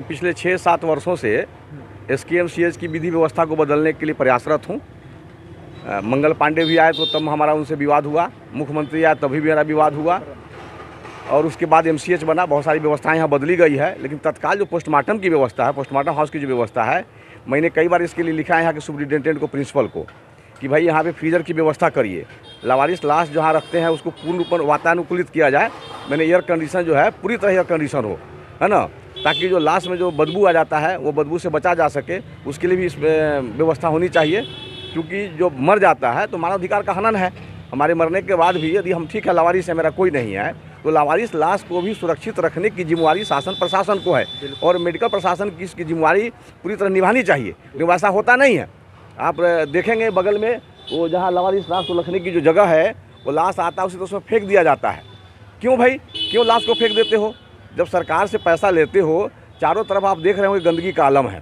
पिछले 6-7 वर्षों से एसकेएमसीएच की विधि व्यवस्था को बदलने के लिए प्रयासरत हूँ। मंगल पांडे भी आए तो तब हमारा उनसे विवाद हुआ, मुख्यमंत्री आए तभी भी मेरा विवाद हुआ और उसके बाद एमसीएच बना। बहुत सारी व्यवस्थाएं यहाँ बदली गई है, लेकिन तत्काल जो पोस्टमार्टम की व्यवस्था है, पोस्टमार्टम हाउस की जो व्यवस्था है, मैंने कई बार इसके लिए लिखा है यहाँ के सुपरिटेंडेंट को, प्रिंसिपल को, कि भाई यहाँ पे फ्रीजर की व्यवस्था करिए, लावारिस लाश जहाँ रखते हैं उसको पूर्ण रूप में वातानुकूलित किया जाए। मैंने एयर कंडीशन जो है पूरी तरह एयर कंडीशन हो, है ना, ताकि जो लाश में जो बदबू आ जाता है वो बदबू से बचा जा सके। उसके लिए भी इस व्यवस्था होनी चाहिए, क्योंकि जो मर जाता है तो मानवाधिकार का हनन है। हमारे मरने के बाद भी यदि हम ठीक है, लावारिस है, मेरा कोई नहीं है, तो लावारिस लाश को भी सुरक्षित रखने की जिम्मेवारी शासन प्रशासन को है और मेडिकल प्रशासन की इसकी जिम्मेवारी पूरी तरह निभानी चाहिए। लेकिन वैसा होता नहीं है। आप देखेंगे बगल में वो जहाँ लावारिस लाश को रखने की जो जगह है, वो लाश आता है उसी तो उसमें फेंक दिया जाता है। क्यों भाई, क्यों लाश को फेंक देते हो? जब सरकार से पैसा लेते हो, चारों तरफ आप देख रहे हो गंदगी का आलम है।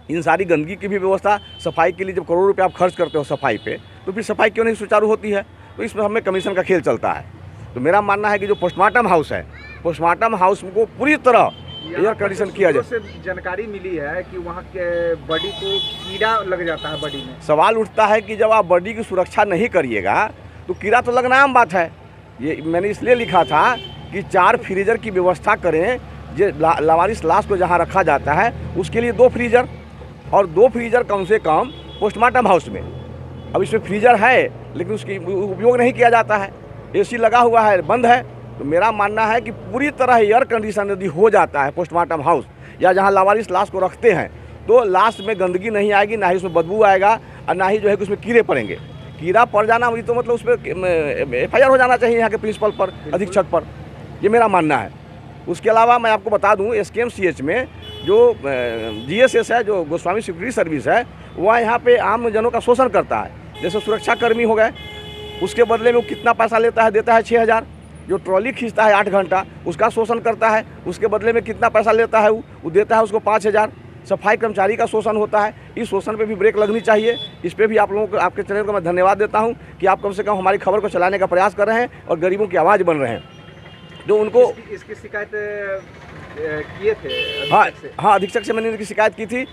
इन सारी गंदगी की भी व्यवस्था, सफाई के लिए जब करोड़ों रुपये आप खर्च करते हो सफाई पे, तो फिर सफाई क्यों नहीं सुचारू होती है? तो इसमें हमें कमीशन का खेल चलता है। तो मेरा मानना है कि जो पोस्टमार्टम हाउस है, पोस्टमार्टम हाउस को पूरी तरह एयर कंडीशन किया जाए। से जानकारी मिली है कि वहाँ के बॉडी को कीड़ा लग जाता है बॉडी में। सवाल उठता है कि जब आप बॉडी की सुरक्षा नहीं करिएगा तो कीड़ा तो लगना आम बात है। ये मैंने इसलिए लिखा था कि 4 फ्रीजर की व्यवस्था करें, जो लावारिस लाश को जहाँ रखा जाता है उसके लिए 2 फ्रीजर और 2 फ्रीजर कम से कम पोस्टमार्टम हाउस में। अब इसमें फ्रीजर है लेकिन उसकी उपयोग नहीं किया जाता है, एसी लगा हुआ है, बंद है। तो मेरा मानना है कि पूरी तरह एयर कंडीशन यदि हो जाता है पोस्टमार्टम हाउस या जहाँ लावारिस लाश को रखते हैं, तो लाश में गंदगी नहीं आएगी, ना ही उसमें बदबू आएगा और ना ही जो है कि उसमें कीड़े पड़ेंगे। कीड़ा पड़ जाना तो मतलब उस पर FIR हो जाना चाहिए यहाँ के प्रिंसिपल पर, अधीक्षक पर। ये मेरा मानना है। उसके अलावा मैं आपको बता दूं, SKMCH में जो GSS है, जो गोस्वामी सिक्योरिटी सर्विस है, वह यहाँ पे आम जनों का शोषण करता है। जैसे सुरक्षा कर्मी हो गए, उसके बदले में वो कितना पैसा लेता है, देता है 6,000। जो ट्रॉली खींचता है 8 घंटा, उसका शोषण करता है, उसके बदले में कितना पैसा लेता है, वो देता है उसको 5,000। सफाई कर्मचारी का शोषण होता है। इस शोषण पे भी ब्रेक लगनी चाहिए। इस पे भी आप लोगों को, आपके चैनल को मैं धन्यवाद देता हूँ कि आप कम से कम हमारी खबर को चलाने का प्रयास कर रहे हैं और गरीबों की आवाज़ बन रहे हैं। जो उनको इसकी शिकायत किए थे हाँ, अधीक्षक से मैंने इनकी शिकायत की थी।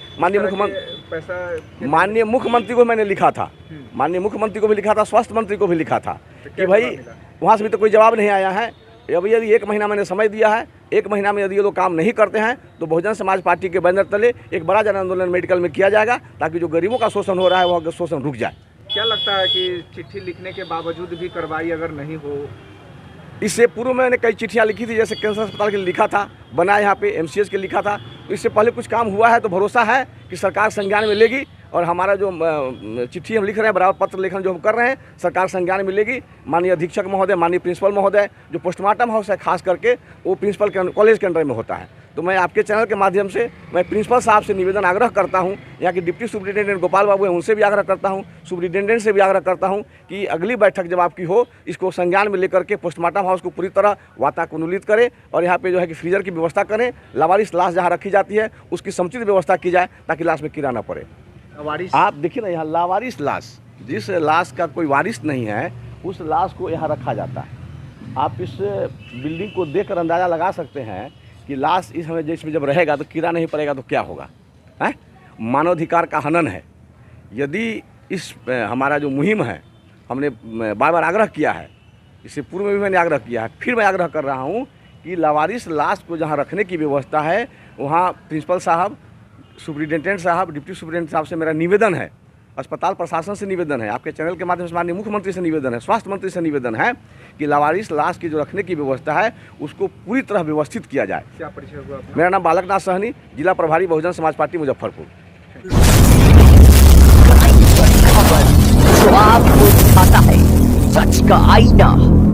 माननीय मुख्यमंत्री को मैंने लिखा था, माननीय मुख्यमंत्री को भी लिखा था, स्वास्थ्य मंत्री को भी लिखा था कि भाई वहाँ से भी तो कोई जवाब नहीं आया है। अब यदि 1 महीना मैंने समय दिया है, 1 महीना में यदि ये लोग काम नहीं करते हैं तो बहुजन समाज पार्टी के बैनर तले एक बड़ा जन आंदोलन मेडिकल में किया जाएगा, ताकि जो गरीबों का शोषण हो रहा है वह शोषण रुक जाए। क्या लगता है कि चिट्ठी लिखने के बावजूद भी कार्रवाई अगर नहीं हो? इससे पूर्व मैंने कई चिट्ठियाँ लिखी थी, जैसे कैंसर अस्पताल के लिए लिखा था, बना यहाँ पे MCH के लिखा था। तो इससे पहले कुछ काम हुआ है तो भरोसा है कि सरकार संज्ञान में लेगी और हमारा जो चिट्ठी हम लिख रहे हैं, बराबर पत्र लेखन जो हम कर रहे हैं, सरकार संज्ञान में लेगी। माननीय अधीक्षक महोदय, माननीय प्रिंसिपल महोदय, जो पोस्टमार्टम हाउस है खास करके वो प्रिंसिपल कॉलेज के अंडर में होता है। तो मैं आपके चैनल के माध्यम से मैं प्रिंसिपल साहब से निवेदन आग्रह करता हूं, यहाँ के डिप्टी सुपरिटेंडेंट गोपाल बाबू हैं, उनसे भी आग्रह करता हूं, सुपरिटेंडेंट से भी आग्रह करता हूं कि अगली बैठक जब आपकी हो, इसको संज्ञान में लेकर के पोस्टमार्टम हाउस को पूरी तरह वातानुकूलित करें और यहाँ पे जो है कि फ्रीजर की व्यवस्था करें। लावारिस लाश जहाँ रखी जाती है उसकी समुचित व्यवस्था की जाए ताकि लाश में कीड़ा ना पड़े। आप देखिए ना, यहाँ लावारिस लाश, जिस लाश का कोई वारिस नहीं है, उस लाश को यहाँ रखा जाता है। आप इस बिल्डिंग को देखकर अंदाज़ा लगा सकते हैं कि लाश इस हमें जिसमें जब रहेगा तो कीड़ा नहीं पड़ेगा तो क्या होगा, है? मानवाधिकार का हनन है। यदि इस हमारा जो मुहिम है, हमने बार बार आग्रह किया है, इससे पूर्व में भी मैंने आग्रह किया है, फिर मैं आग्रह कर रहा हूँ कि लावारिस लाश को जहाँ रखने की व्यवस्था है, वहाँ प्रिंसिपल साहब, सुपरिटेंडेंट साहब, डिप्टी सुपरिटेंडेंट साहब से मेरा निवेदन है, अस्पताल प्रशासन से निवेदन है, आपके चैनल के माध्यम से माननीय मुख्यमंत्री से निवेदन है, स्वास्थ्य मंत्री से निवेदन है कि लावारिस लाश की जो रखने की व्यवस्था है उसको पूरी तरह व्यवस्थित किया जाए। क्या परिचय हुआ आपका? मेरा नाम बालकनाथ सहनी, जिला प्रभारी बहुजन समाज पार्टी मुजफ्फरपुर। जो आपको दिखाता है सच का आईना।